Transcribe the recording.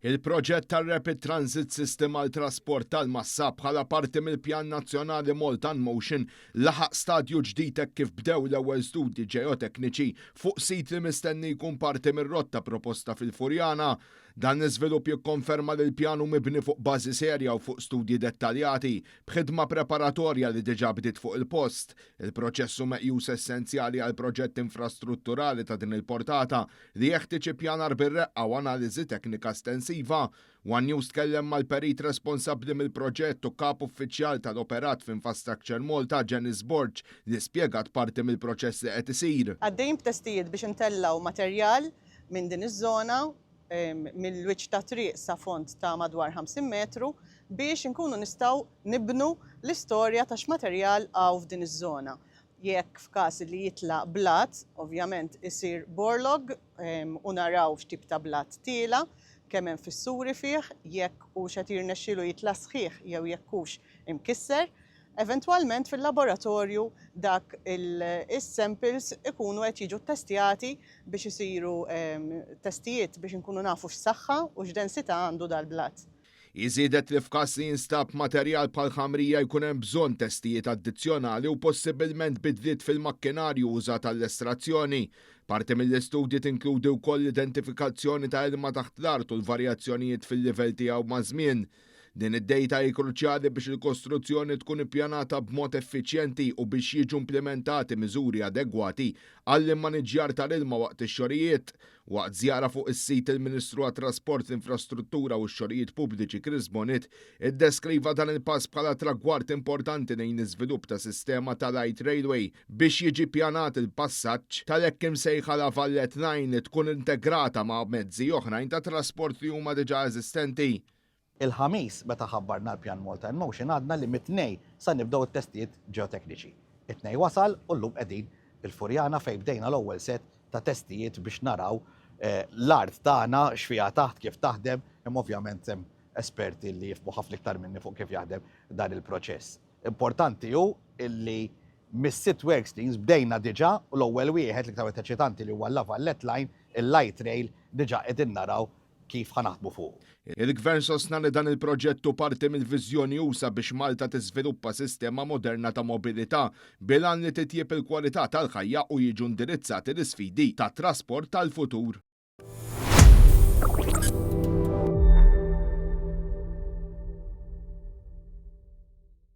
Il-proġett tar-Rapid Transit System għal trasport tal-massa bħala parti mill-Pjan Nazzjonali Malta in Motion laħaq stadju ġdid hekk kif bdew l-ewwel studji ġeotekniċi fuq sit li mistenni jkun parti mir-rotta proposta fil-Furjana. Dan l-iżvilupp jikkonferma li l-pjan hu mibni fuq bażi serja u fuq studji dettaljati b'ħidma preparatorja li diġà bdiet fuq il-post. Il-proċess hu meqjus essenzjali għal proġett infrastrutturali ta' din il-portata li jeħtieġ ippjanar bir-reqqa u analiżi teknika estensiva. One News tkellem mal-perit responsabbli mill-proġett u kap uffiċjal tal-operat f'Infrastructure Malta Janice Borg li spjegat parti mill-proċess li qed isir. Għaddejn b'testijiet biex intellaw materjal minn din iż-żona mill-wiċċ ta' triq sa font ta' madwar 50 metru biex inkunu nistgħu nibnu l-istorja ta' x'materjal għaw f'din iż-żona. Jekk f'każ li jitlaq blat, ovvjament isir borlog u naraw x'tip ta' blat tiela, kemm hemm fissuri fih, jekk hux qed jirnexxielu jitla' sħiħ jew jekk hux imkisser. Eventwalment fil-laboratorju dak is-samples ikunu qed jiġu ttestjati biex isiru testijiet biex inkunu nafu x'saħħa u x'densità għandu dal-blat. Iżiedet li f'każ li jinstab materjal bħal ħamrija jkun hemm bżonn testijiet addizzjonali u possibilment bidliet fil-makkinarju użat għall-estrazzjoni. Parti mill-istudji tinkludi wkoll l-identifikazzjoni ta' ilma taħt l-art u l-varjazzjonijiet fil-livell tiegħu ma' żmien. Din id-dejta hi kruċjali biex il-kostruzzjoni tkun ippjanata b'mod effiċjenti u biex jiġu implementati miżuri adegwati għall-immaniġġjar tal-ilma waqt ix-xogħlijiet. Waqt żjara fuq is-sit il-Ministru għat-Trasport, l-Infrastruttura u x-Xogħlijiet Pubbliċi Chris Bonnet iddeskriva dan il-pass bħala tragward importanti lejn iżvilupp ta' sistema tal-light railway biex jiġi ppjanat il-passaġġ tal-hekk imsejħa la Vallet 9 li tkun integrata ma' mezzi oħrajn ta' trasport li huma diġà eżistenti. Il-ħamis meta ħabbarna l-Pjan Malta in Motion għadna li mit-tnej sa nibdew it-testijiet ġeotekniċi. It-tnej wasal u llum qegħdin il-Furjana fejn bdejna l-ewwel set ta' testijiet biex naraw l-art tagħna x'fiha taħt kif taħdem, hemm ovvjament hemm esperti li jifhmu ħafna iktar minni fuq kif jaħdem dan il-proċess. Importanti hu illi mis-sitt work streams bdejna diġà u l-ewwel wieħed li iktar eċitanti li huwa l-Vallet Line, il-light rail diġà qegħdin naraw kif ħanaħdmu fuq. Il-Gvern sostna li dan il-proġettu parti mill-viżjoni usa biex Malta tiżviluppa sistema moderna ta' mobilità bilan li titjieb il-kwalità tal-ħajja u jiġu indirizzati l-isfidi tat trasport tal-futur.